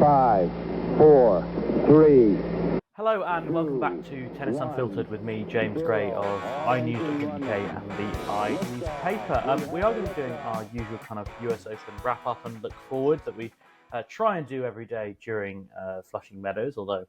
5, 4, 3. Hello and welcome back to Tennis Unfiltered with me, James Gray of iNews.uk and the iNewspaper. We are going to be doing our usual kind of US Open wrap-up and look forward that we try and do every day during Flushing Meadows, although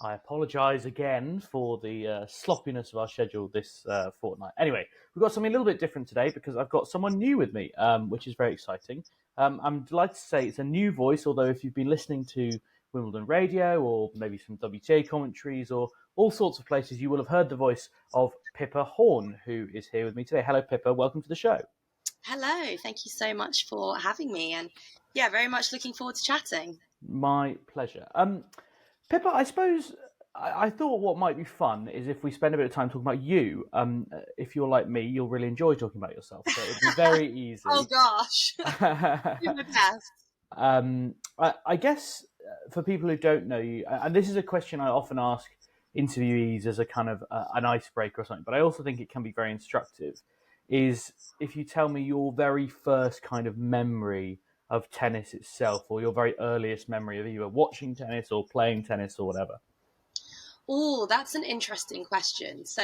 I apologise again for the sloppiness of our schedule this fortnight. Anyway, we've got something a little bit different today because I've got someone new with me, which is very exciting. I'm delighted to say it's a new voice, although if you've been listening to Wimbledon Radio or maybe some WTA commentaries or all sorts of places, you will have heard the voice of Pippa Horn, who is here with me today. Hello, Pippa. Welcome to the show. Hello. Thank you so much for having me. And yeah, very much looking forward to chatting. My pleasure. Pippa, I suppose I thought what might be fun is if we spend a bit of time talking about you. If you're like me, you'll really enjoy talking about yourself. So it'd be very easy. Oh, gosh. You're the best. I guess for people who don't know you, and this is a question I often ask interviewees as a kind of an icebreaker or something, but I also think it can be very instructive, is if you tell me your very first kind of memory of tennis itself, or your very earliest memory of either watching tennis or playing tennis or whatever. Oh, that's an interesting question. So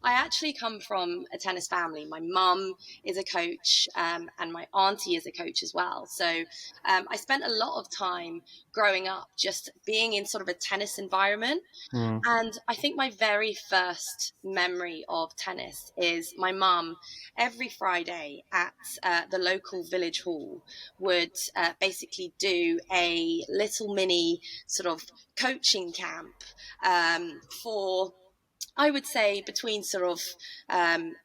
I actually come from a tennis family. My mum is a coach and my auntie is a coach as well. So I spent a lot of time growing up just being in sort of a tennis environment. And I think my very first memory of tennis is my mum every Friday at the local village hall would basically do a little mini sort of coaching camp for, I would say, between sort of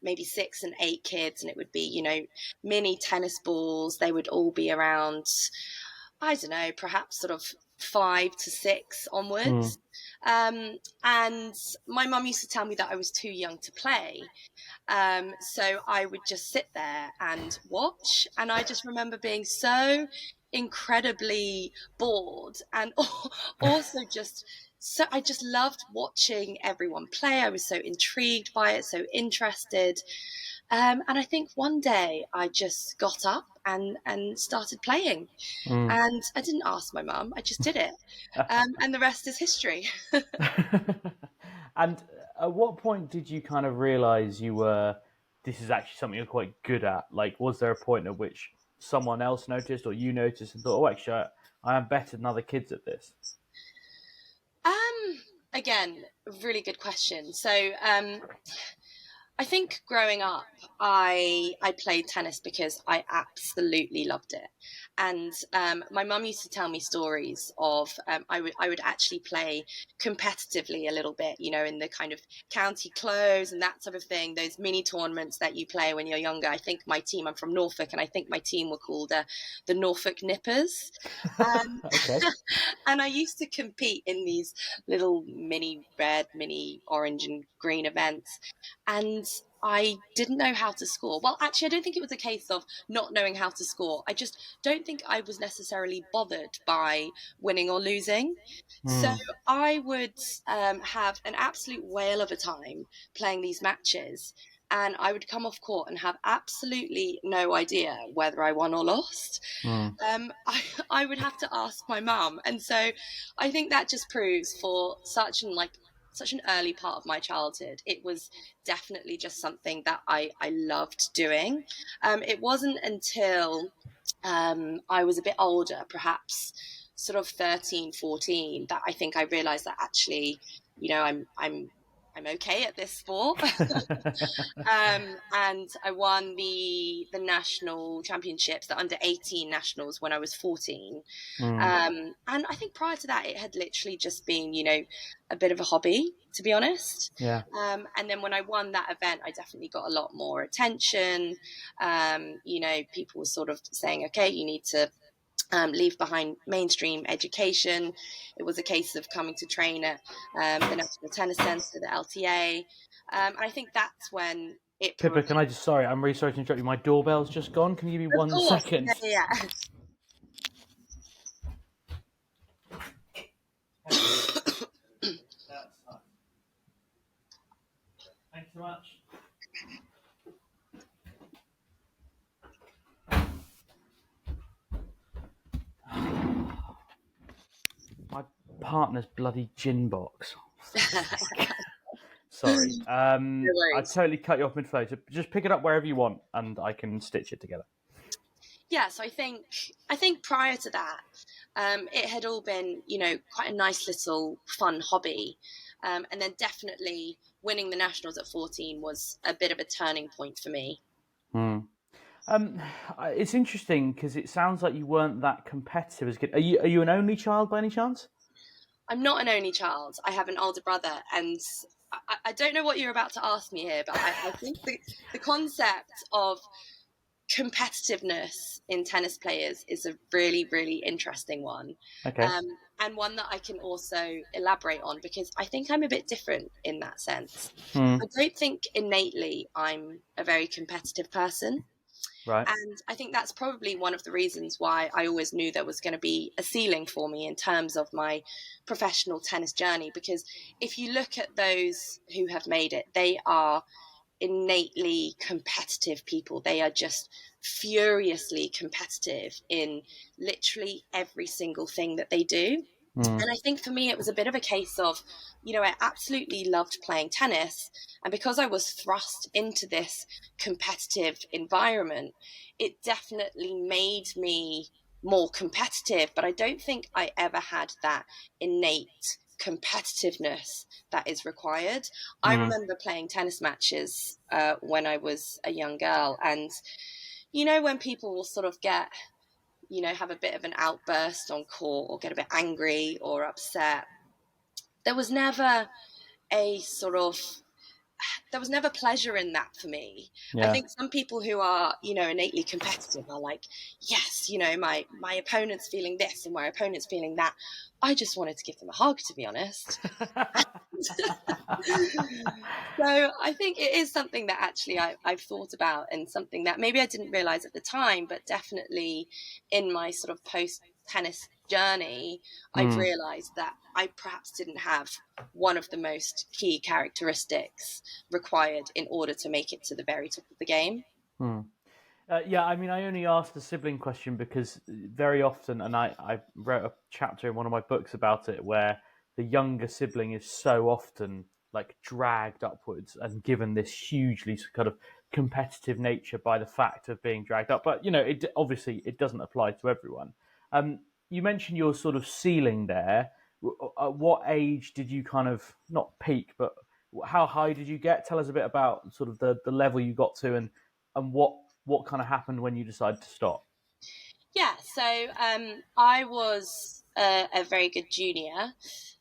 maybe 6 and 8 kids. And it would be, you know, mini tennis balls. They would all be around, I don't know, perhaps sort of 5 to 6 onwards. And my mum used to tell me that I was too young to play. So I would just sit there and watch. And I just remember being so incredibly bored and also just... So I just loved watching everyone play. I was so intrigued by it, so interested. And I think one day I just got up and started playing. And I didn't ask my mum, I just did it. And the rest is history. And at what point did you kind of realise this is actually something you're quite good at? Like, was there a point at which someone else noticed or you noticed and thought, oh, actually, I am better than other kids at this? Again, really good question. So I think growing up, I played tennis because I absolutely loved it. And my mum used to tell me stories of I would actually play competitively a little bit, you know, in the kind of county close and that sort of thing, those mini tournaments that you play when you're younger. I think my team, I'm from Norfolk, and I think my team were called the Norfolk Nippers. Okay. And I used to compete in these little mini red, mini orange and green events. And I didn't know how to score. Well, actually, I don't think it was a case of not knowing how to score. I just don't think I was necessarily bothered by winning or losing. So I would have an absolute whale of a time playing these matches. And I would come off court and have absolutely no idea whether I won or lost. I would have to ask my mum. And so I think that just proves for such an early part of my childhood, it was definitely just something that I loved doing. It wasn't until I was a bit older, perhaps sort of 13, 14, that I think I realized that actually, you know, I'm okay at this sport. And I won the national championships, the under 18 nationals, when I was 14. And I think prior to that, it had literally just been, you know, a bit of a hobby, to be honest. Yeah. And then when I won that event, I definitely got a lot more attention. You know, people were sort of saying, okay, you need to leave behind mainstream education. It was a case of coming to train at the National Tennis Centre, the LTA. And I think that's when it... Pippa, can I just... Sorry, I'm really sorry to interrupt you. My doorbell's just gone. Can you give me 1 second? Yeah. Thanks so much. partner's bloody gin box. Sorry. I totally cut you off mid-flow. So just pick it up wherever you want, and I can stitch it together. Yeah, so I think prior to that, it had all been, quite a nice little fun hobby. And then definitely winning the nationals at 14 was a bit of a turning point for me. It's interesting because it sounds like you weren't that competitive as a kid. Are you an only child by any chance? I'm not an only child. I have an older brother, and I don't know what you're about to ask me here, but I think the concept of competitiveness in tennis players is a really, really interesting one. Okay. And one that I can also elaborate on, because I think I'm a bit different in that sense. Hmm. I don't think innately I'm a very competitive person. Right. And I think that's probably one of the reasons why I always knew there was going to be a ceiling for me in terms of my professional tennis journey. Because if you look at those who have made it, they are innately competitive people. They are just furiously competitive in literally every single thing that they do. And I think for me, it was a bit of a case of, I absolutely loved playing tennis. And because I was thrust into this competitive environment, it definitely made me more competitive. But I don't think I ever had that innate competitiveness that is required. I remember playing tennis matches when I was a young girl. And, when people will sort of get have a bit of an outburst on court or get a bit angry or upset, there was never a sort of there was never pleasure in that for me. Yeah. I think some people who are, innately competitive are like, yes, my opponent's feeling this and my opponent's feeling that. I just wanted to give them a hug, to be honest. So I think it is something that actually I've thought about, and something that maybe I didn't realize at the time, but definitely in my sort of post-tennis journey, I've realized that I perhaps didn't have one of the most key characteristics required in order to make it to the very top of the game. Yeah, I mean, I only asked the sibling question because very often, and I wrote a chapter in one of my books about it, where the younger sibling is so often like dragged upwards and given this hugely kind of competitive nature by the fact of being dragged up. But it obviously it doesn't apply to everyone. You mentioned your sort of ceiling there. At what age did you kind of not peak, but how high did you get? Tell us a bit about sort of the level you got to, and what kind of happened when you decided to stop? Yeah, so I was a very good junior.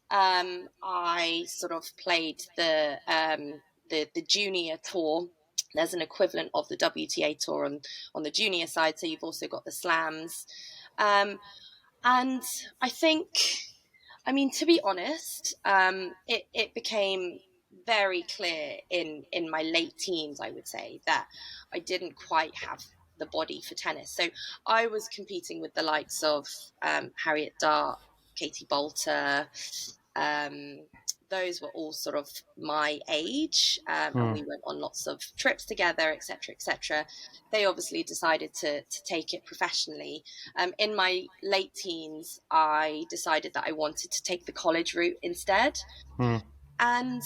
I sort of played the junior tour. There's an equivalent of the WTA tour on the junior side, so you've also got the slams. And I think, to be honest, it became very clear in my late teens, I would say, that I didn't quite have the body for tennis. So I was competing with the likes of Harriet Dart, Katie Bolter. Those were all sort of my age, and we went on lots of trips together, etc., etc. They obviously decided to take it professionally. In my late teens, I decided that I wanted to take the college route instead. And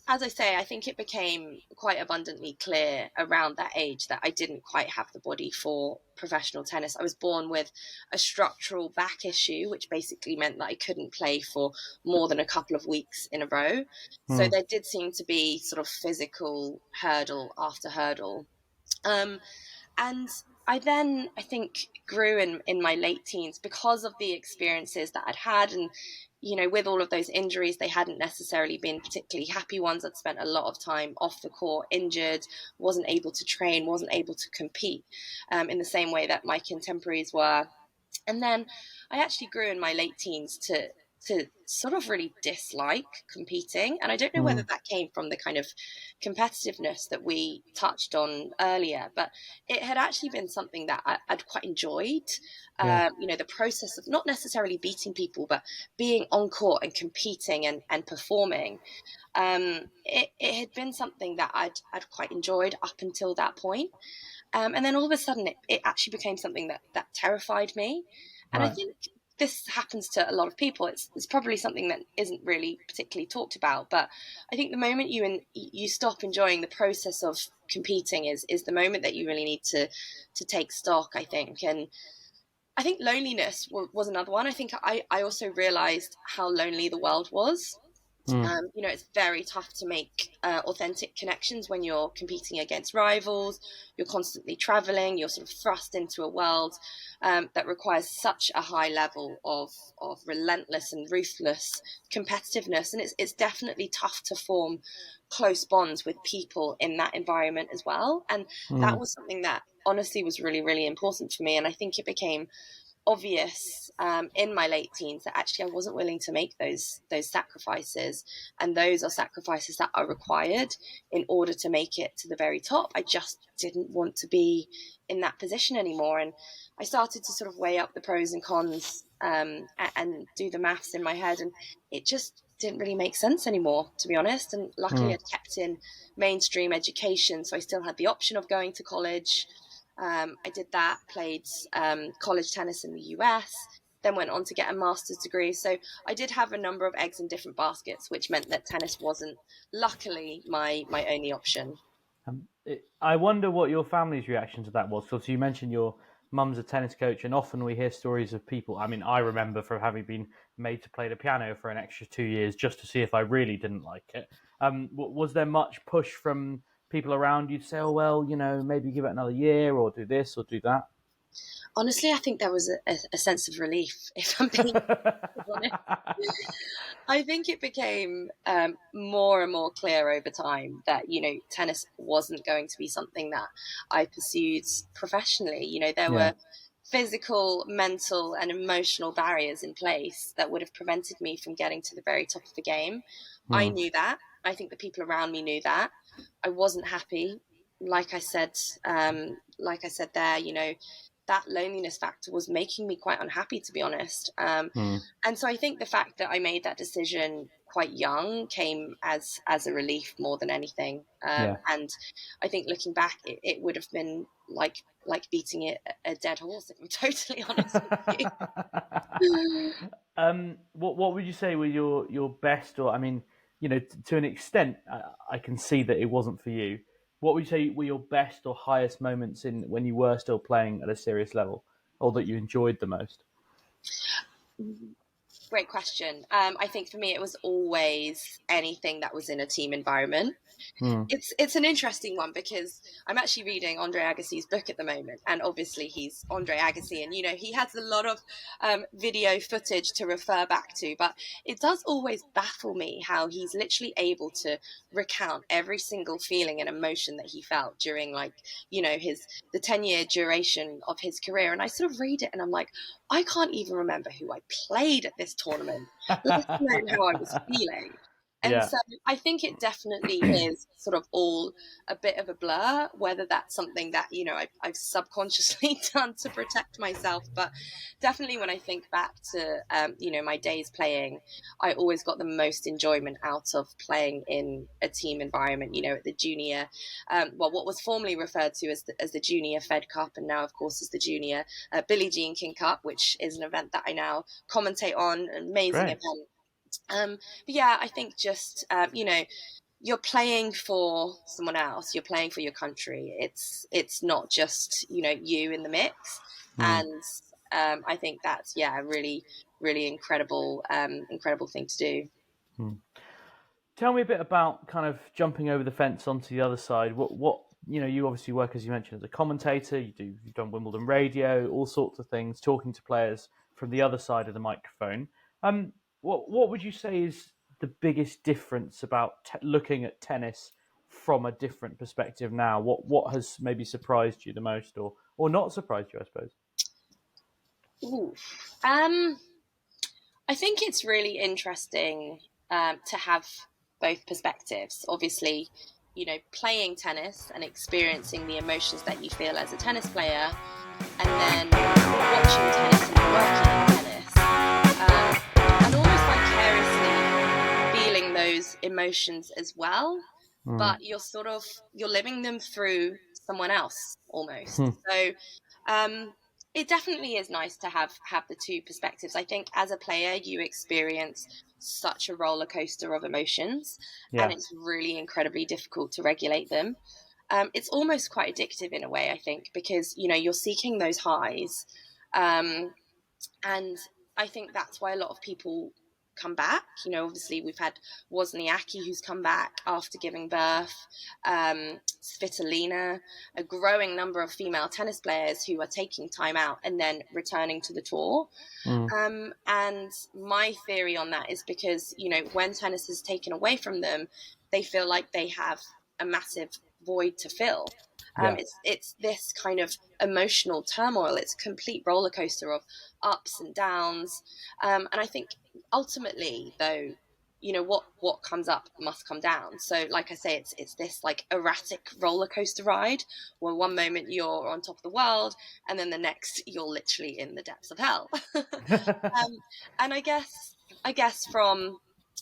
as I say, I think it became quite abundantly clear around that age that I didn't quite have the body for professional tennis. I was born with a structural back issue, which basically meant that I couldn't play for more than a couple of weeks in a row. So there did seem to be sort of physical hurdle after hurdle. And I then, I think, grew in my late teens because of the experiences that I'd had. And, with all of those injuries, they hadn't necessarily been particularly happy ones. I'd spent a lot of time off the court, injured, wasn't able to train, wasn't able to compete in the same way that my contemporaries were. And then I actually grew in my late teens to sort of really dislike competing. And I don't know whether that came from the kind of competitiveness that we touched on earlier, but it had actually been something that I'd quite enjoyed. The process of not necessarily beating people, but being on court and competing and performing. It had been something that I'd quite enjoyed up until that point. And then all of a sudden it actually became something that terrified me. And I think this happens to a lot of people. It's probably something that isn't really particularly talked about, but I think the moment you stop enjoying the process of competing is the moment that you really need to take stock, I think. And I think loneliness was another one. I think I also realized how lonely the world was. It's very tough to make authentic connections when you're competing against rivals. You're constantly traveling. You're sort of thrust into a world that requires such a high level of relentless and ruthless competitiveness. And it's definitely tough to form close bonds with people in that environment as well. And that was something that honestly was really, really important for me. And I think it became obvious in my late teens that actually I wasn't willing to make those sacrifices, and those are sacrifices that are required in order to make it to the very top. I just didn't want to be in that position anymore, and I started to sort of weigh up the pros and cons and do the maths in my head, and it just didn't really make sense anymore, to be honest. And luckily I'd kept in mainstream education, so I still had the option of going to college. I did that, played college tennis in the US, then went on to get a master's degree. So I did have a number of eggs in different baskets, which meant that tennis wasn't, luckily, my only option. I wonder what your family's reaction to that was. Because you mentioned your mum's a tennis coach, and often we hear stories of people. I mean, I remember from having been made to play the piano for an extra 2 years just to see if I really didn't like it. Was there much push from people around you to say, oh, well, maybe give it another year or do this or do that? Honestly, I think there was a sense of relief, if I'm being honest. I think it became more and more clear over time that, tennis wasn't going to be something that I pursued professionally. There were physical, mental, and emotional barriers in place that would have prevented me from getting to the very top of the game. I knew that. I think the people around me knew that. I wasn't happy. Like I said there, that loneliness factor was making me quite unhappy, to be honest. And so I think the fact that I made that decision quite young came as a relief more than anything. And I think looking back, it would have been like beating a dead horse, if I'm totally honest with you. What would you say were your best, or I mean, to an extent, I can see that it wasn't for you. What would you say were your best or highest moments in when you were still playing at a serious level, or that you enjoyed the most? Great question. I think for me, it was always anything that was in a team environment. It's an interesting one because I'm actually reading Andre Agassi's book at the moment, and obviously he's Andre Agassi, and he has a lot of video footage to refer back to, but it does always baffle me how he's literally able to recount every single feeling and emotion that he felt during the 10-year duration of his career. And I sort of read it and I'm like, I can't even remember who I played at this tournament, let alone how I was feeling. And so I think it definitely is sort of all a bit of a blur, whether that's something that, I've subconsciously done to protect myself. But definitely when I think back to, my days playing, I always got the most enjoyment out of playing in a team environment, at the junior, what was formerly referred to as the Junior Fed Cup, and now, of course, is the Junior Billie Jean King Cup, which is an event that I now commentate on, an amazing event. But yeah, I think just, you're playing for someone else, you're playing for your country. It's not just, you in the mix. And I think that's, a really, really incredible thing to do. Tell me a bit about kind of jumping over the fence onto the other side. What you obviously work, as you mentioned, as a commentator. You've done Wimbledon radio, all sorts of things, talking to players from the other side of the microphone. What would you say is the biggest difference about looking at tennis from a different perspective now? What has maybe surprised you the most, or not surprised you, I suppose? Ooh. I think it's really interesting to have both perspectives. Obviously, playing tennis and experiencing the emotions that you feel as a tennis player, and then watching tennis and working in tennis, and almost vicariously feeling those emotions as well. But you're living them through someone else almost. So It definitely is nice to have the two perspectives. I think as a player, you experience such a roller coaster of emotions, and Yeah. it's really incredibly difficult to regulate them. It's almost quite addictive in a way, I think, because you're seeking those highs, um, and I think that's why a lot of people come back. Obviously we've had Wozniacki who's come back after giving birth, Svitolina, a growing number of female tennis players who are taking time out and then returning to the tour. Mm. And my theory on that is because, when tennis is taken away from them, they feel like they have a massive void to fill. Yeah. It's this kind of emotional turmoil. It's a complete roller coaster of ups and downs. And I think ultimately, though, what comes up must come down. So, like I say, it's this like erratic roller coaster ride where one moment you're on top of the world, and then the next you're literally in the depths of hell. And I guess from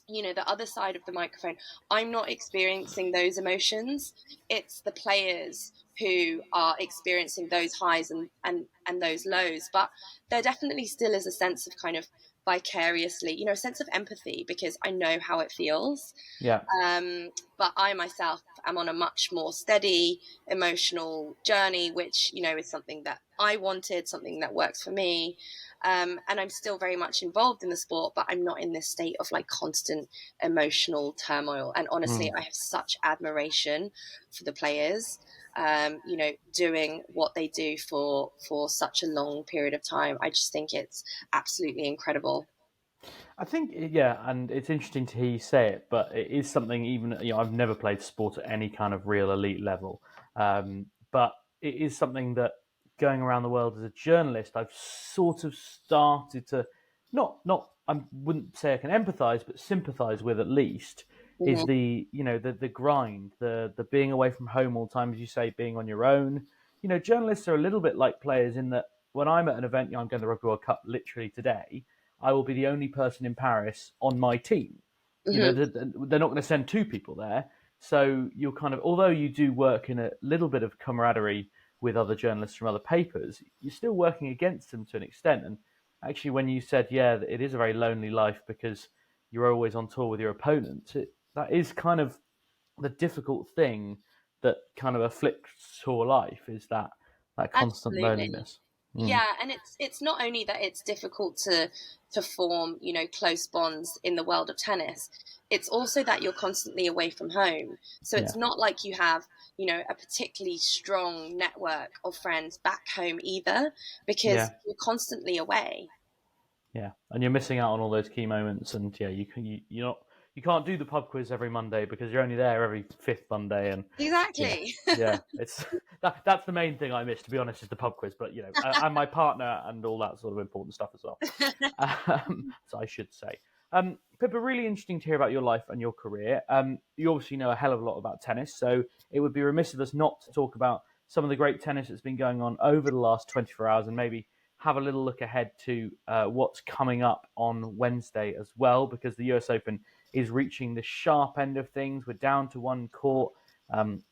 the other side of the microphone, I'm not experiencing those emotions. It's the players who are experiencing those highs and those lows. But there definitely still is a sense of kind of vicariously, a sense of empathy, because I know how it feels. Yeah. But I myself am on a much more steady emotional journey, which, is something that I wanted, something that works for me. And I'm still very much involved in the sport, but I'm not in this state of like constant emotional turmoil. And honestly, Mm. I have such admiration for the players, doing what they do for such a long period of time. I just think it's absolutely incredible. I think, yeah, and it's interesting to hear you say it, but it is something, even, I've never played sport at any kind of real elite level. But it is something that going around the world as a journalist, I've sort of started to not, I wouldn't say I can empathize, but sympathize with at least, is Mhm. the grind, the being away from home all the time, as you say, being on your own. Journalists are a little bit like players in that when I'm at an event, I'm going to the Rugby World Cup literally today. I will be the only person in Paris on my team. Mhm. They're not going to send two people there. So you're kind of, although you do work in a little bit of camaraderie with other journalists from other papers, you're still working against them to an extent. And actually, when you said, yeah, it is a very lonely life because you're always on tour with your opponents, that is kind of the difficult thing that kind of afflicts tour life, is that constant Absolutely. loneliness. Mm, Yeah, and it's not only that it's difficult to form, close bonds in the world of tennis. It's also that you're constantly away from home. So yeah, it's not like you have, a particularly strong network of friends back home either, yeah. because you're constantly away. Yeah, and you're missing out on all those key moments, and yeah, you can't do the pub quiz every Monday because you're only there every fifth Monday, and yeah, Exactly. yeah, it's that's the main thing I miss, to be honest, is the pub quiz. But and my partner and all that sort of important stuff as well. So I should say, Pippa, really interesting to hear about your life and your career. You obviously know a hell of a lot about tennis, so it would be remiss of us not to talk about some of the great tennis that's been going on over the last 24 hours, and maybe have a little look ahead to what's coming up on Wednesday as well, because the US Open is reaching the sharp end of things. We're down to one court.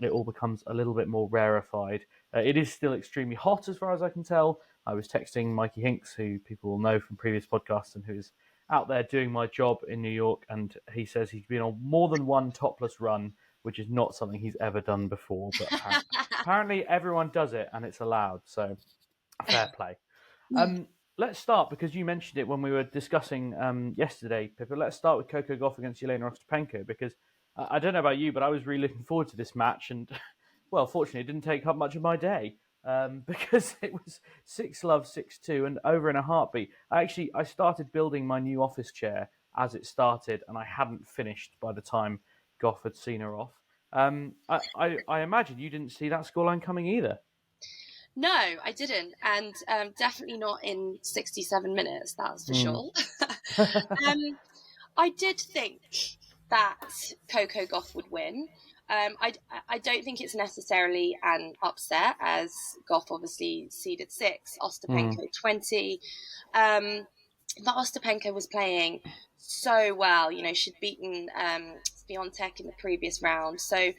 It all becomes a little bit more rarefied. It is still extremely hot as far as I can tell. I was texting Mikey Hinks, who people will know from previous podcasts and who's out there doing my job in New York, and he says he's been on more than one topless run, which is not something he's ever done before, but apparently everyone does it and it's allowed, so fair play. Um, let's start, because you mentioned it when we were discussing yesterday, Pippa. Let's start with Coco Gauff against Jelena Ostapenko, because I don't know about you, but I was really looking forward to this match, and well, fortunately, it didn't take up much of my day, because it was 6-love, 6-2, and over in a heartbeat. I started building my new office chair as it started, and I hadn't finished by the time Gauff had seen her off. I imagine you didn't see that scoreline coming either. No, I didn't, and definitely not in 67 minutes. That's for Mm. sure. um, I did think that Coco Gauff would win. I don't think it's necessarily an upset, as Gauff obviously seeded 6, Mm. Ostapenko 20. But Ostapenko was playing so well. She'd beaten Swiatek in the previous round. So,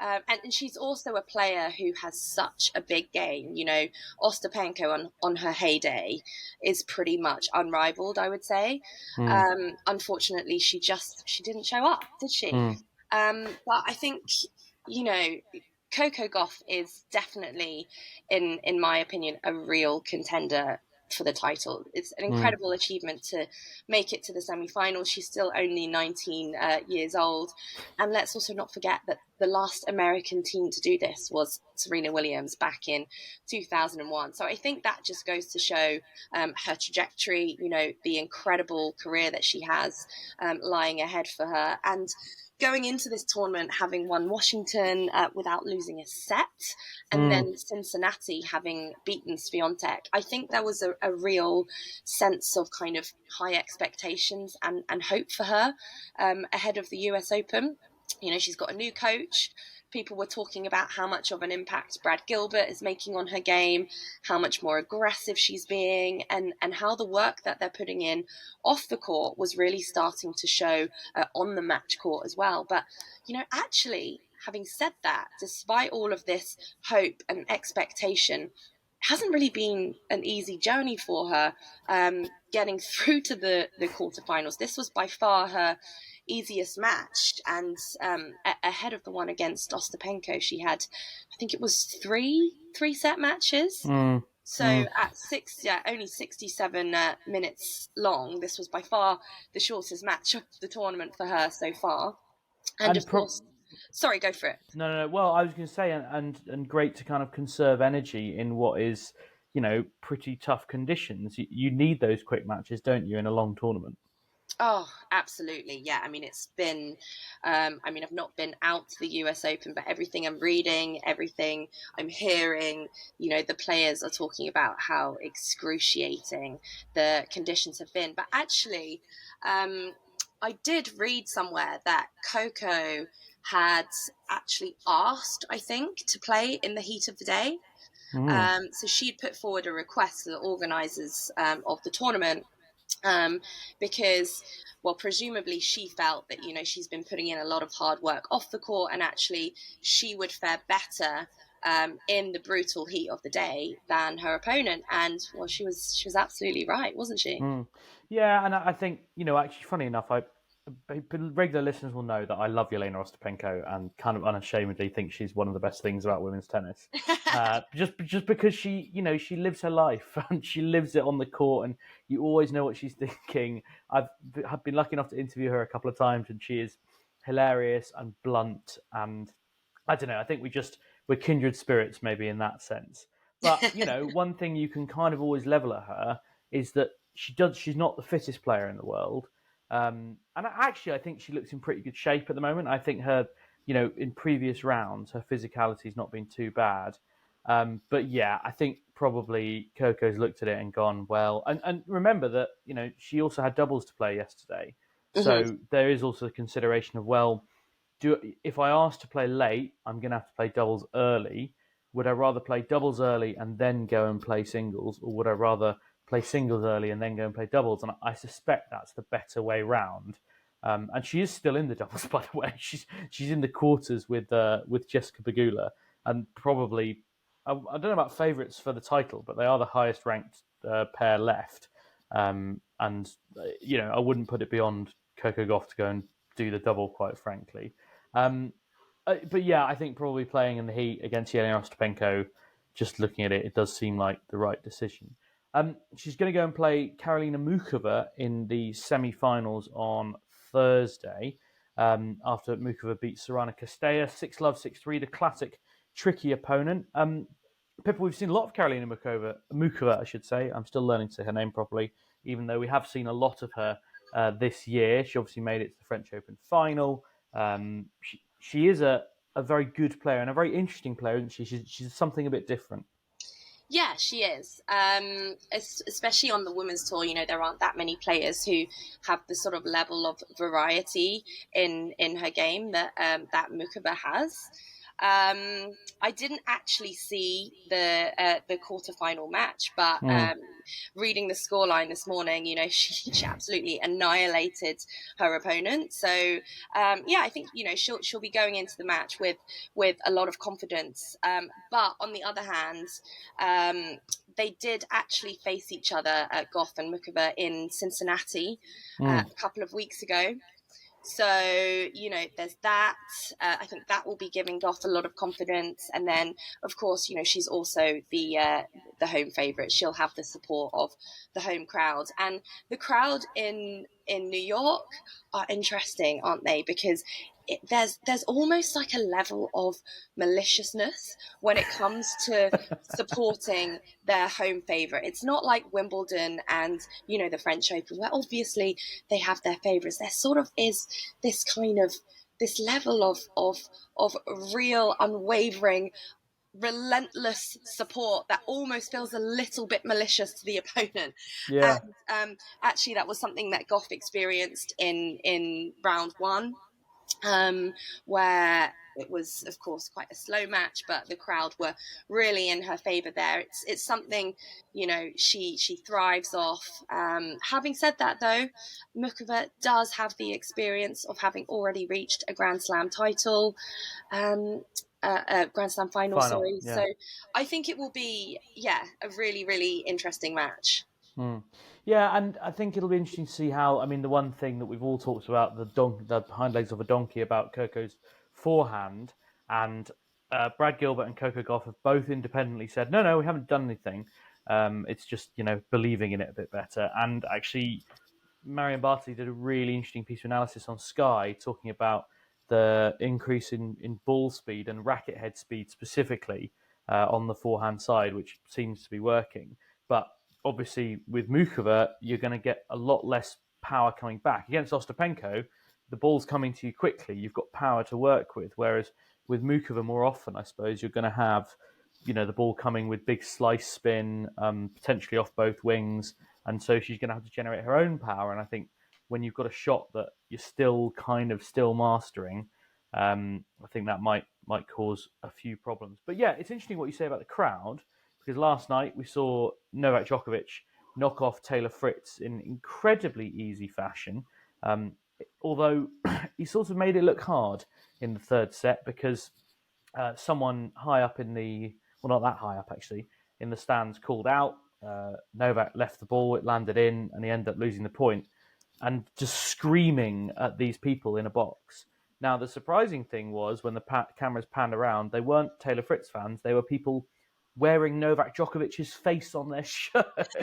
and she's also a player who has such a big game. You know, Ostapenko on her heyday is pretty much unrivaled, I would say. Unfortunately, she didn't show up, did she? But I think, you know, Coco Gauff is definitely, in my opinion, a real contender for the title. It's an incredible achievement to make it to the semi-finals. She's still only 19 years old. And let's also not forget that the last American team to do this was Serena Williams back in 2001. So I think that just goes to show her trajectory, you know, the incredible career that she has lying ahead for her. And going into this tournament, having won Washington without losing a set, and then Cincinnati having beaten Swiatek, I think there was a real sense of kind of high expectations and hope for her ahead of the US Open. You know, she's got a new coach. People were talking about how much of an impact Brad Gilbert is making on her game, how much more aggressive she's being, and how the work that they're putting in off the court was really starting to show on the match court as well. But, you know, actually, having said that, despite all of this hope and expectation, it hasn't really been an easy journey for her getting through to the quarterfinals. This was by far her easiest match, and ahead of the one against Ostapenko, she had, I think it was three set matches. So at only 67 minutes long, this was by far the shortest match of the tournament for her so far. And of course, sorry, go for it. No. Well, I was going to say, and great to kind of conserve energy in what is, you know, pretty tough conditions. You need those quick matches, don't you, in a long tournament? Oh, absolutely. Yeah. I mean, it's been, I've not been out to the US Open, but everything I'm reading, everything I'm hearing, you know, the players are talking about how excruciating the conditions have been. But actually, I did read somewhere that Coco had actually asked, I think, to play in the heat of the day. So she'd put forward a request to the organisers of the tournament. Because, well, presumably she felt that, you know, she's been putting in a lot of hard work off the court, and actually she would fare better in the brutal heat of the day than her opponent. And, well, she was absolutely right, wasn't she? Yeah, and I think, you know, actually, funny enough, regular listeners will know that I love Jelena Ostapenko and kind of unashamedly think she's one of the best things about women's tennis. Just because she, you know, she lives her life and she lives it on the court, and you always know what she's thinking. I've been lucky enough to interview her a couple of times, and she is hilarious and blunt, and I don't know, I think we're kindred spirits maybe in that sense. But, you know, one thing you can kind of always level at her is that she's not the fittest player in the world. And actually, I think she looks in pretty good shape at the moment. I think her, you know, in previous rounds, her physicality's not been too bad. But yeah, I think probably Coco's looked at it and gone, well, and remember that, you know, she also had doubles to play yesterday. So there is also the consideration of, well, if I ask to play late, I'm going to have to play doubles early. Would I rather play doubles early and then go and play singles, or would I rather play singles early and then go and play doubles? And I suspect that's the better way round. And she is still in the doubles, by the way. She's in the quarters with Jessica Pegula, and probably, I don't know about favourites for the title, but they are the highest ranked pair left. And you know, I wouldn't put it beyond Coco Gauff to go and do the double, quite frankly. But yeah, I think probably playing in the heat against Jelena Ostapenko, just looking at it, it does seem like the right decision. She's going to go and play Karolina Muchova in the semi-finals on Thursday, after Muchova beat Sorana Castella 6-love, 6-3, the classic tricky opponent. Pippa, we've seen a lot of Karolina Muchova, I should say. I'm still learning to say her name properly, even though we have seen a lot of her this year. She obviously made it to the French Open final. She is a very good player and a very interesting player, isn't she? She's something a bit different. Yeah, she is. Especially on the women's tour, you know, there aren't that many players who have the sort of level of variety in her game that that Muchova has. I didn't actually see the quarterfinal match, but reading the scoreline this morning, she absolutely annihilated her opponent. So I think she'll be going into the match with a lot of confidence. But on the other hand, they did actually face each other, Gauff and Muchova, in Cincinnati a couple of weeks ago. So, there's that. I think that will be giving Gauff a lot of confidence. And then, of course, she's also the home favourite. She'll have the support of the home crowd. And the crowd in New York are interesting, aren't they? Because there's almost like a level of maliciousness when it comes to supporting their home favourite. It's not like Wimbledon and, the French Open, where obviously they have their favourites. There sort of is this level of real, unwavering, relentless support that almost feels a little bit malicious to the opponent. Yeah. And actually, that was something that Gauff experienced in round one, where it was, of course, quite a slow match, but the crowd were really in her favour there. It's something, she thrives off. Having said that, though, Muchova does have the experience of having already reached a Grand Slam title, a Grand Slam final, sorry. Yeah. So I think it will be, a really, really interesting match. Yeah, and I think it'll be interesting to see how. The one thing that we've all talked about, the hind legs of a donkey, about Coco's forehand, and Brad Gilbert and Coco Gauff have both independently said, no, we haven't done anything. It's just, believing in it a bit better. And actually, Marion Bartley did a really interesting piece of analysis on Sky talking about the increase in ball speed and racket head speed specifically on the forehand side, which seems to be working. But obviously, with Muchova, you're going to get a lot less power coming back. Against Ostapenko, the ball's coming to you quickly. You've got power to work with. Whereas with Muchova, more often, I suppose, you're going to have, the ball coming with big slice spin, potentially off both wings. And so she's going to have to generate her own power. And I think when you've got a shot that you're still mastering, I think that might cause a few problems. But yeah, it's interesting what you say about the crowd, because last night we saw Novak Djokovic knock off Taylor Fritz in incredibly easy fashion, although he sort of made it look hard in the third set because someone high up not that high up actually, in the stands called out. Novak left the ball, it landed in, and he ended up losing the point, and just screaming at these people in a box. Now, the surprising thing was when the cameras panned around, they weren't Taylor Fritz fans, they were people wearing Novak Djokovic's face on their shirts,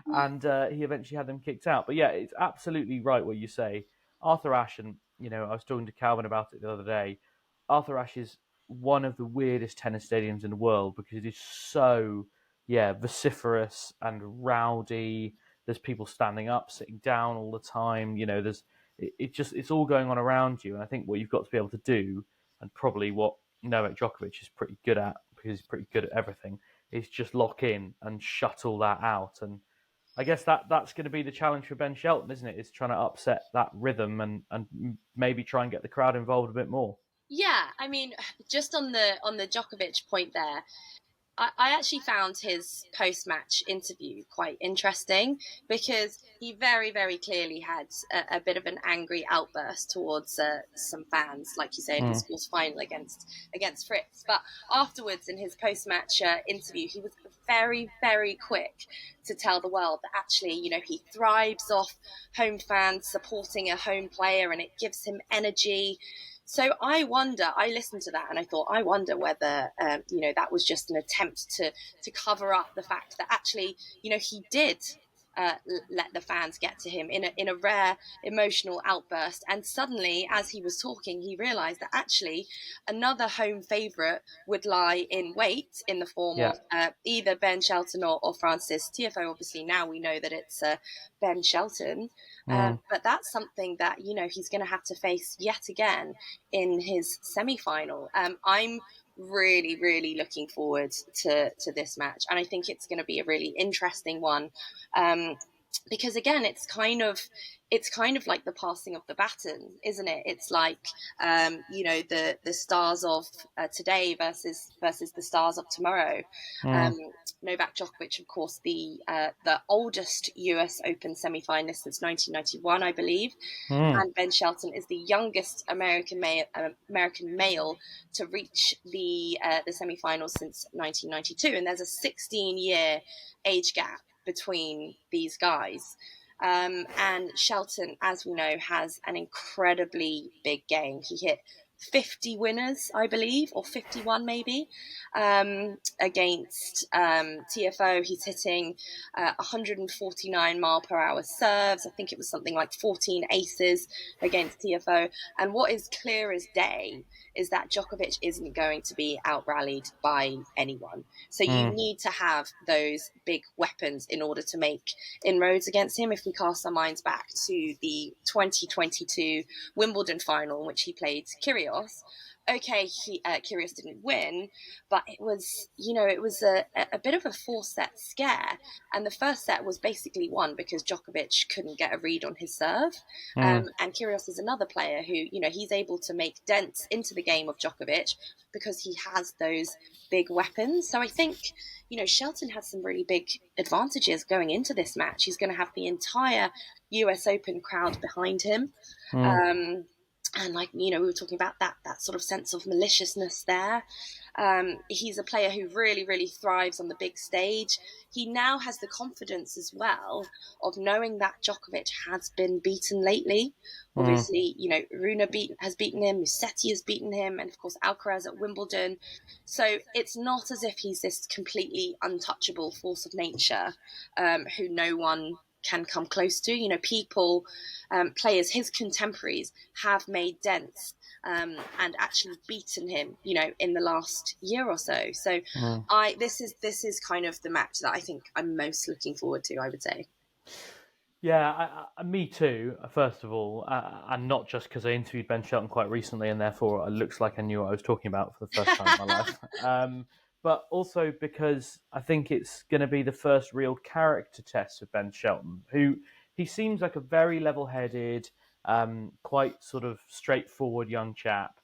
and he eventually had them kicked out. But yeah, it's absolutely right what you say. Arthur Ashe, and I was talking to Calvin about it the other day, Arthur Ashe is one of the weirdest tennis stadiums in the world because it is so vociferous and rowdy. There's people standing up, sitting down all the time. It's all going on around you. And I think what you've got to be able to do, and probably what Novak Djokovic is pretty good at, because he's pretty good at everything, is just lock in and shut all that out. And I guess that's going to be the challenge for Ben Shelton, isn't it? Is trying to upset that rhythm and maybe try and get the crowd involved a bit more. Yeah, just on the Djokovic point there, I actually found his post-match interview quite interesting because he very, very clearly had a bit of an angry outburst towards some fans, like you say, in his quarterfinal against Fritz. But afterwards, in his post-match interview, he was very, very quick to tell the world that actually, he thrives off home fans supporting a home player, and it gives him energy. So I listened to that and I thought, I wonder whether, that was just an attempt to cover up the fact that actually, he did let the fans get to him in a rare emotional outburst. And suddenly, as he was talking, he realised that actually another home favourite would lie in wait in the form of either Ben Shelton or Frances Tiafoe. Obviously, now we know that it's Ben Shelton. But that's something that, he's going to have to face yet again in his semi-final. I'm really, really looking forward to this match. And I think it's going to be a really interesting one. because again, it's kind of like the passing of the baton, isn't it? It's like the stars of today versus the stars of tomorrow. Novak Djokovic, of course, the oldest US Open semi-finalist since 1991, I believe, and Ben Shelton is the youngest American male to reach the semi-finals since 1992, and there's a 16-year age gap between these guys. And Shelton, as we know, has an incredibly big game. He hit 50 winners, I believe, or 51 maybe, against Tiafoe. He's hitting 149 mile per hour serves. I think it was something like 14 aces against Tiafoe. And what is clear as day is that Djokovic isn't going to be out-rallied by anyone. So you need to have those big weapons in order to make inroads against him. If we cast our minds back to the 2022 Wimbledon final in which he played Kyrgios, okay, Kyrgios didn't win, but it was a bit of a 4-set scare. And the first set was basically won because Djokovic couldn't get a read on his serve. And Kyrgios is another player who, he's able to make dents into the game of Djokovic because he has those big weapons. So I think, Shelton has some really big advantages going into this match. He's going to have the entire US Open crowd behind him. And we were talking about that sort of sense of maliciousness there. He's a player who really, really thrives on the big stage. He now has the confidence as well of knowing that Djokovic has been beaten lately. Obviously, Rune has beaten him, Musetti has beaten him, and of course Alcaraz at Wimbledon. So it's not as if he's this completely untouchable force of nature who no one can come close to. People, players, his contemporaries have made dents and actually beaten him, in the last year or so. So this is kind of the match that I think I'm most looking forward to, I would say. Yeah, me too, first of all, and not just because I interviewed Ben Shelton quite recently and therefore it looks like I knew what I was talking about for the first time in my life. But also because I think it's going to be the first real character test of Ben Shelton, who he seems like a very level-headed, quite sort of straightforward young chap.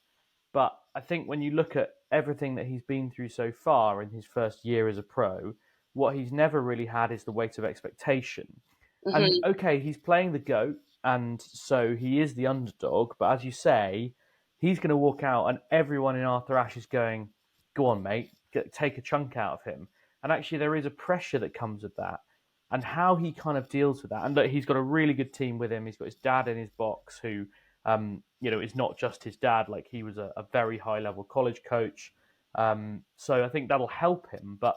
But I think when you look at everything that he's been through so far in his first year as a pro, what he's never really had is the weight of expectation. And okay, he's playing the GOAT, and so he is the underdog. But as you say, he's going to walk out, and everyone in our thrash is going, "Go on, mate, take a chunk out of him." And actually, there is a pressure that comes with that, and how he kind of deals with that. And look, he's got a really good team with him. He's got his dad in his box, who, is not just his dad. Like he was a very high level college coach. So I think that'll help him. But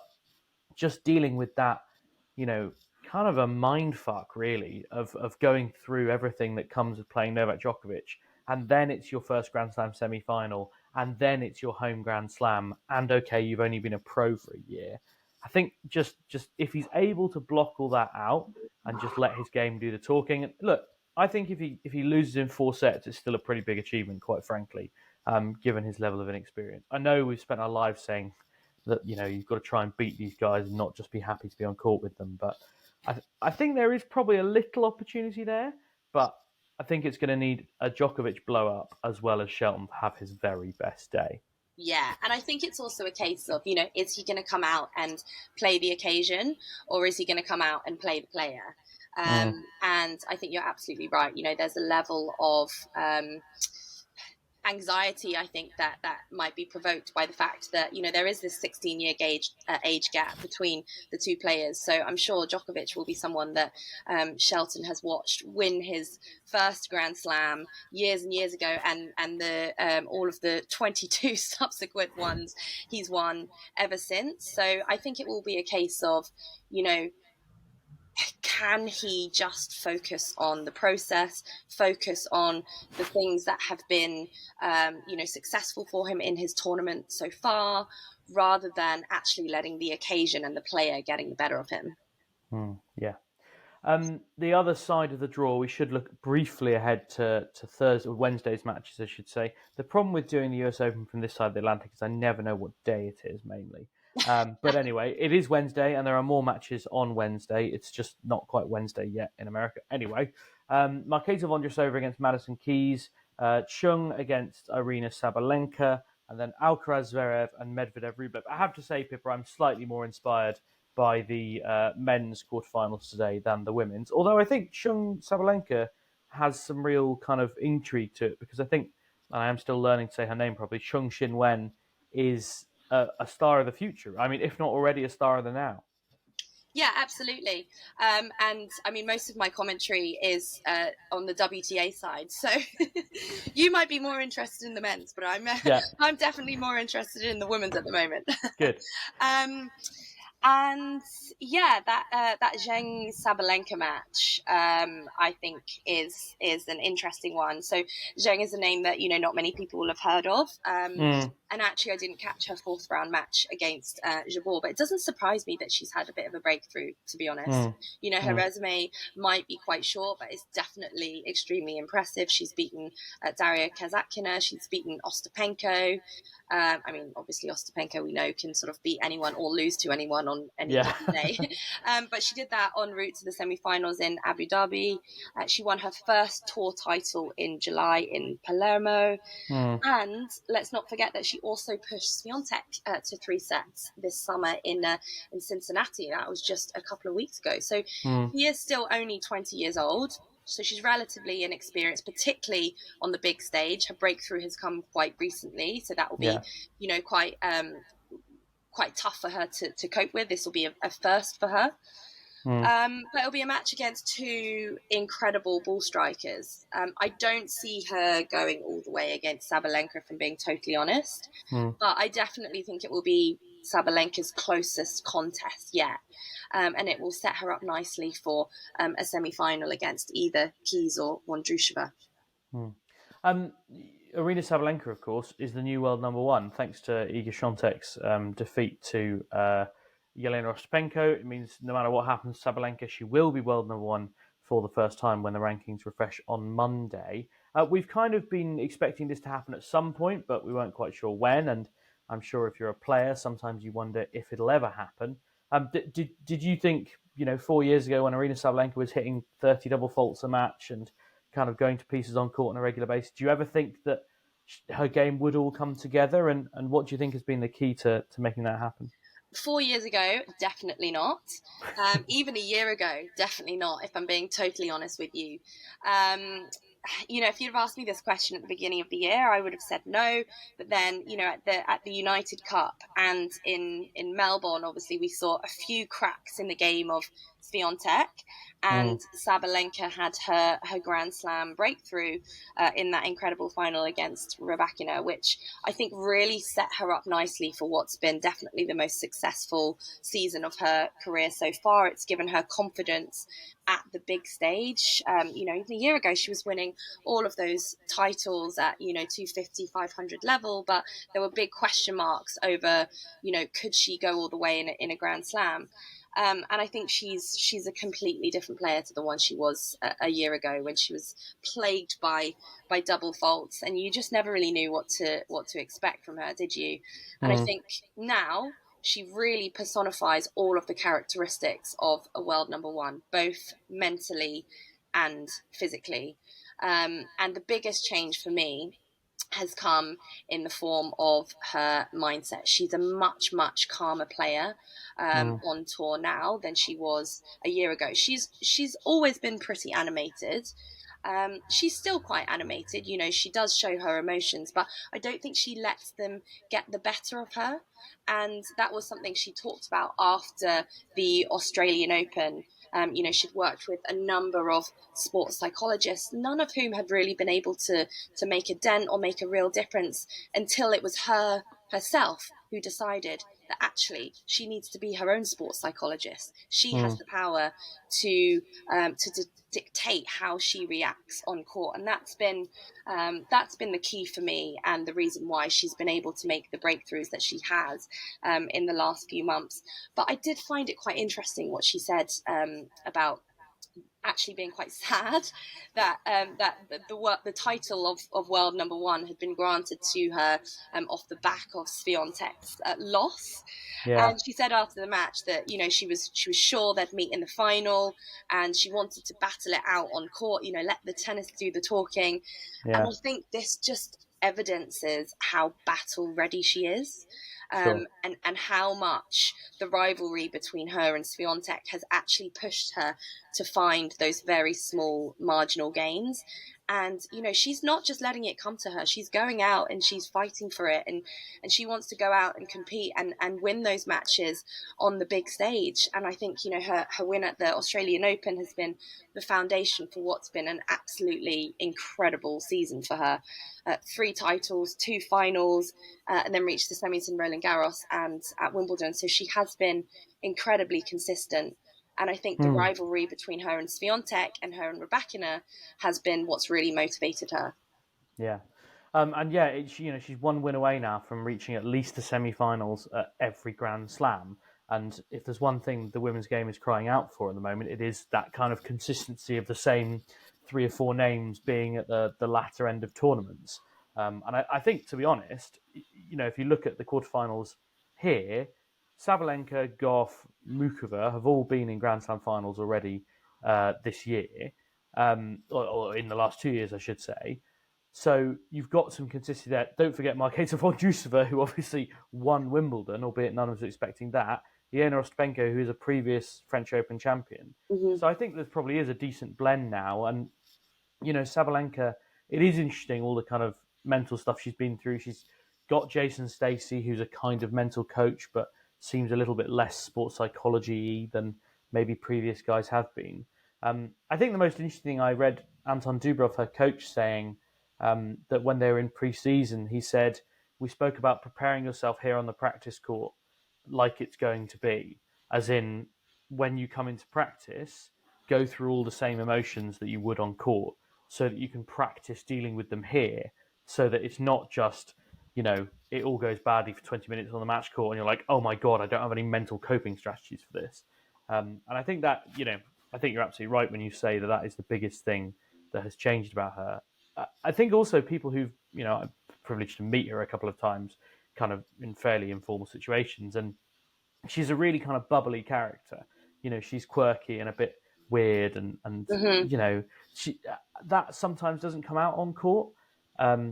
just dealing with that, kind of a mind fuck, really, of going through everything that comes with playing Novak Djokovic, and then it's your first Grand Slam semi-final, and then it's your home Grand Slam, and okay, you've only been a pro for a year. I think just if he's able to block all that out and just let his game do the talking. And look, I think if he loses in 4 sets, it's still a pretty big achievement, quite frankly, given his level of inexperience. I know we've spent our lives saying that you've got to try and beat these guys and not just be happy to be on court with them, but I think there is probably a little opportunity there, but I think it's going to need a Djokovic blow-up as well as Shelton to have his very best day. Yeah, and I think it's also a case of, is he going to come out and play the occasion, or is he going to come out and play the player? And I think you're absolutely right. There's a level of anxiety, I think, that might be provoked by the fact that there is this 16-year age gap between the two players. So I'm sure Djokovic will be someone that Shelton has watched win his first Grand Slam years and years ago, and the all of the 22 subsequent ones he's won ever since. So I think it will be a case of can he just focus on the process, focus on the things that have been, successful for him in his tournament so far, rather than actually letting the occasion and the player getting the better of him? Yeah. The other side of the draw, we should look briefly ahead to Wednesday's matches, I should say. The problem with doing the US Open from this side of the Atlantic is I never know what day it is, mainly. But anyway, it is Wednesday, and there are more matches on Wednesday. It's just not quite Wednesday yet in America. Anyway, Marketa Vondrousova against Madison Keys, Chung against Irina Sabalenka, and then Alcaraz Zverev and Medvedev Rublev. I have to say, Pippa, I'm slightly more inspired by the men's quarterfinals today than the women's. Although I think Chung Sabalenka has some real kind of intrigue to it, because I think, and I am still learning to say her name properly, Chung Shin-wen is a star of the future. I mean, if not already a star of the now. Yeah, absolutely. And I mean, most of my commentary is on the WTA side, so you might be more interested in the men's, but I'm definitely more interested in the women's at the moment. Good. And yeah, that Zheng Sabalenka match, I think is an interesting one. So Zheng is a name that not many people will have heard of. And actually, I didn't catch her fourth round match against Jabeur, but it doesn't surprise me that she's had a bit of a breakthrough, to be honest. Her resume might be quite short, but it's definitely extremely impressive. She's beaten Daria Kasatkina, she's beaten Ostapenko. I mean, obviously, Ostapenko, we know, can sort of beat anyone or lose to anyone on any given day. But she did that en route to the semi-finals in Abu Dhabi. She won her first tour title in July in Palermo. And let's not forget that she also pushed Swiatek to 3 sets this summer in Cincinnati. That was just a couple of weeks ago. So he is still only 20 years old. So she's relatively inexperienced, particularly on the big stage. Her breakthrough has come quite recently, so that will be, quite tough for her to cope with. This will be a first for her. But it'll be a match against two incredible ball strikers. I don't see her going all the way against Sabalenka, if I'm being totally honest. But I definitely think it will be Sabalenka's closest contest yet. And it will set her up nicely for a semi-final against either Keys or Vondrousova. Irina Sabalenka, of course, is the new world number one, thanks to Iga Świątek's defeat to Jelena Ostapenko. It means no matter what happens to Sabalenka, she will be world number one for the first time when the rankings refresh on Monday. We've kind of been expecting this to happen at some point, but we weren't quite sure when. And I'm sure if you're a player, sometimes you wonder if it'll ever happen. Did you think, 4 years ago when Irina Sabalenka was hitting 30 double faults a match and kind of going to pieces on court on a regular basis, do you ever think that her game would all come together? And what do you think has been the key to making that happen? 4 years ago, definitely not. Even a year ago, definitely not, if I'm being totally honest with you. If you'd have asked me this question at the beginning of the year, I would have said no. But then, at the United Cup and in Melbourne, obviously we saw a few cracks in the game of Swiatek, and Sabalenka had her Grand Slam breakthrough in that incredible final against Rybakina, which I think really set her up nicely for what's been definitely the most successful season of her career so far. It's given her confidence at the big stage. Even a year ago, she was winning all of those titles at, 250, 500 level, but there were big question marks over, could she go all the way in a Grand Slam? And I think she's a completely different player to the one she was a year ago, when she was plagued by double faults, and you just never really knew what to expect from her, did you? And I think now she really personifies all of the characteristics of a world number one, both mentally and physically. And the biggest change for me has come in the form of her mindset. She's a much, much calmer player on tour now than she was a year ago. She's always been pretty animated. She's still quite animated. She does show her emotions, but I don't think she lets them get the better of her. And that was something she talked about after the Australian Open. She'd worked with a number of sports psychologists, none of whom had really been able to make a dent or make a real difference until it was herself who decided that actually she needs to be her own sports psychologist. She has the power to dictate how she reacts on court, and that's been the key for me, and the reason why she's been able to make the breakthroughs that she has in the last few months. But I did find it quite interesting what she said about actually being quite sad that the title of world number one had been granted to her off the back of Swiatek's loss. Yeah, And she said after the match that she was sure they'd meet in the final, and she wanted to battle it out on court. Let the tennis do the talking. And yeah, I think this just evidences how battle ready she is. sure. And how much the rivalry between her and Swiatek has actually pushed her to find those very small marginal gains. And she's not just letting it come to her, she's going out and she's fighting for it, and she wants to go out and compete and win those matches on the big stage. And I think her win at the Australian Open has been the foundation for what's been an absolutely incredible season for her. 3 titles, 2 finals, and then reached the semis in Roland Garros and at Wimbledon. So she has been incredibly consistent. And I think the rivalry between her and Swiatek and her and Rybakina has been what's really motivated her. Yeah. And yeah, she's one win away now from reaching at least the semi-finals at every Grand Slam. And if there's one thing the women's game is crying out for at the moment, it is that kind of consistency of the same 3 or 4 names being at the latter end of tournaments. And I think, to be honest, if you look at the quarterfinals here, Sabalenka, Gauff, Muchova have all been in Grand Slam finals already this year, or in the last 2 years, I should say. So you've got some consistency there. Don't forget Marketa Vondrousova, who obviously won Wimbledon, albeit none of us expecting that. Jelena Ostapenko, who is a previous French Open champion. Mm-hmm. So I think there probably is a decent blend now. And, Sabalenka, it is interesting, all the kind of mental stuff she's been through. She's got Jason Stacey, who's a kind of mental coach, but seems a little bit less sports psychology than maybe previous guys have been. I think the most interesting thing, I read Anton Dubrov, her coach, saying that when they were in pre-season, he said, we spoke about preparing yourself here on the practice court like it's going to be, as in when you come into practice, go through all the same emotions that you would on court so that you can practice dealing with them here, so that it's not just, it all goes badly for 20 minutes on the match court and you're like, oh my God, I don't have any mental coping strategies for this. And I think that, I think you're absolutely right when you say that that is the biggest thing that has changed about her. I think also people who've, I'm privileged to meet her a couple of times, kind of in fairly informal situations, and she's a really kind of bubbly character. She's quirky and a bit weird, and Mm-hmm. she that sometimes doesn't come out on court,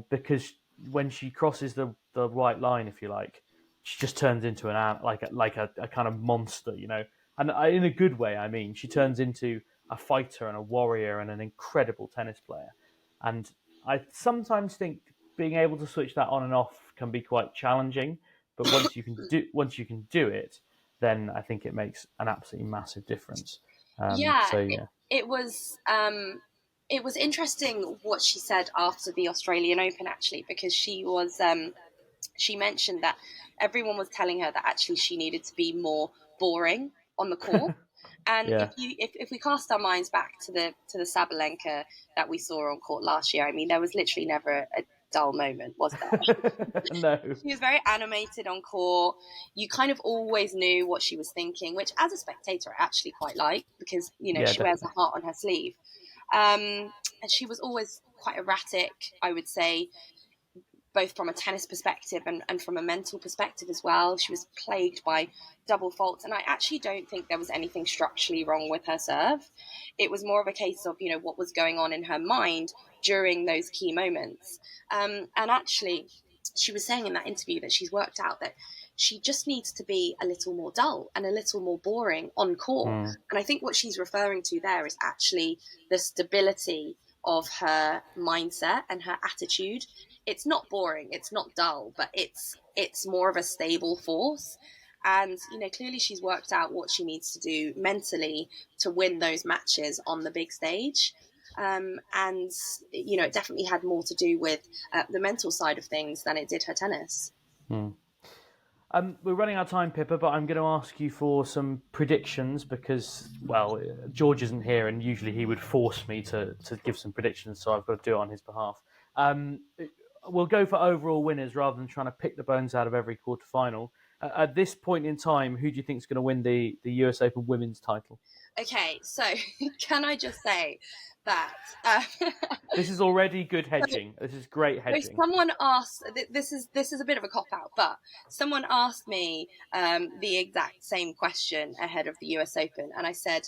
because when she crosses the white line, if you like, she just turns into a kind of monster, and in a good way. I mean, she turns into a fighter and a warrior and an incredible tennis player. And I sometimes think being able to switch that on and off can be quite challenging. But once you can do it, then I think it makes an absolutely massive difference. Yeah, So yeah, it was interesting what she said after the Australian Open, actually, because she mentioned that everyone was telling her that actually she needed to be more boring on the court. And yeah, if we cast our minds back to the Sabalenka that we saw on court last year, I mean, there was literally never a dull moment, was there? no, She was very animated on court. You kind of always knew what she was thinking, which as a spectator I actually quite like, because yeah, she wears her definitely. heart on her sleeve. And she was always quite erratic, I would say, both from a tennis perspective and from a mental perspective as well. She was plagued by double faults, and I actually don't think there was anything structurally wrong with her serve. It was more of a case of what was going on in her mind during those key moments. And actually, she was saying in that interview that she's worked out that she just needs to be a little more dull and a little more boring on court. Mm, And I think what she's referring to there is actually the stability of her mindset and her attitude. It's not boring, it's not dull, but it's more of a stable force. And clearly she's worked out what she needs to do mentally to win those matches on the big stage. And it definitely had more to do with the mental side of things than it did her tennis. mm. We're running out of time, Pippa, but I'm going to ask you for some predictions because, well, George isn't here, and usually he would force me to give some predictions, so I've got to do it on his behalf. We'll go for overall winners rather than trying to pick the bones out of every quarterfinal. At this point in time, who do you think is going to win the US Open women's title? Okay, so can I just say that This is already good hedging. This is great so hedging. someone asked, this is a bit of a cop out, but someone asked me the exact same question ahead of the US Open, and I said,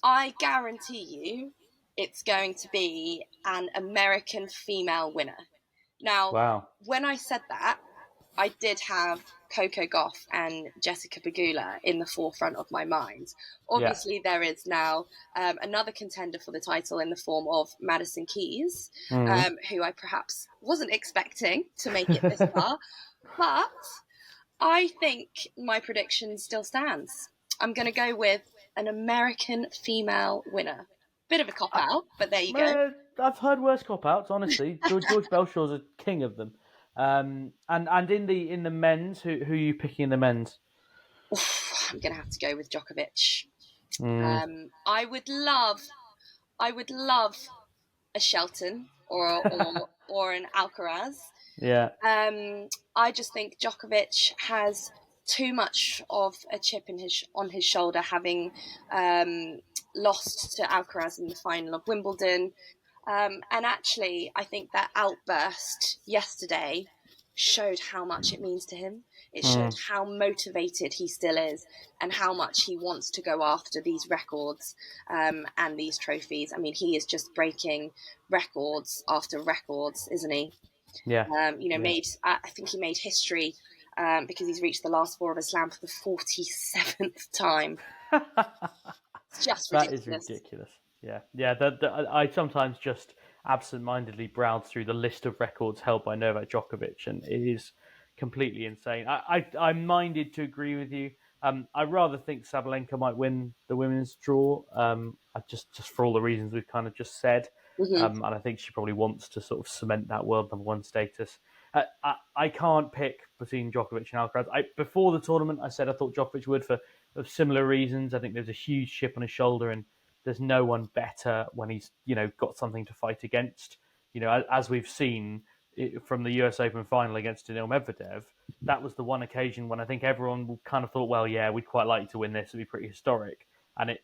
I guarantee you it's going to be an American female winner. Now, Wow. when I said that, I did have Coco Gauff and Jessica Pegula in the forefront of my mind. Obviously, there is now another contender for the title in the form of Madison Keys, who I perhaps wasn't expecting to make it this far. But I think my prediction still stands. I'm going to go with an American female winner. Bit of a cop out, but there you go. I've heard worse cop outs. Honestly, George Belshaw's a king of them. And in the men's, who are you picking in the men's? Oof, I'm going to have to go with Djokovic. I would love a Shelton or an Alcaraz. Yeah. I just think Djokovic has too much of a chip on his shoulder, having lost to Alcaraz in the final of Wimbledon. And actually, I think that outburst yesterday showed how much it means to him. It showed how motivated he still is and how much he wants to go after these records and these trophies. I mean, he is just breaking records after records, isn't he? Yeah. I think he made history because he's reached the last four of a slam for the 47th time. It's just ridiculous. That is ridiculous. Yeah. I sometimes just absent-mindedly browse through the list of records held by Novak Djokovic, and it is completely insane. I'm minded to agree with you. I rather think Sabalenka might win the women's draw, just for all the reasons we've kind of just said. And I think she probably wants to sort of cement that world number one status. I can't pick between Djokovic and Alcaraz. Before the tournament, I said I thought Djokovic would for similar reasons. I think there's a huge chip on his shoulder, and there's no one better when he's got something to fight against. As we've seen from the US Open final against Daniil Medvedev, that was the one occasion when I think everyone kind of thought, well, yeah, we'd quite like you to win this. It'd be pretty historic, and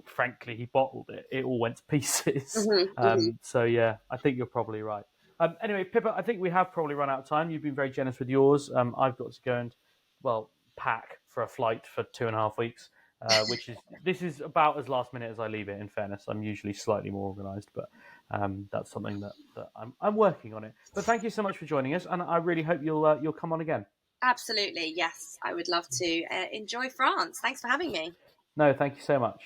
frankly, he bottled it. It all went to pieces. So yeah, I think you're probably right. Anyway, Pippa, I think we have probably run out of time. You've been very generous with yours. I've got to go and, pack for a flight for 2.5 weeks, this is about as last minute as I leave it. In fairness, I'm usually slightly more organised, but that's something that I'm working on it. But thank you so much for joining us, and I really hope you'll come on again. Absolutely, yes, I would love to. Enjoy France. Thanks for having me. No, thank you so much.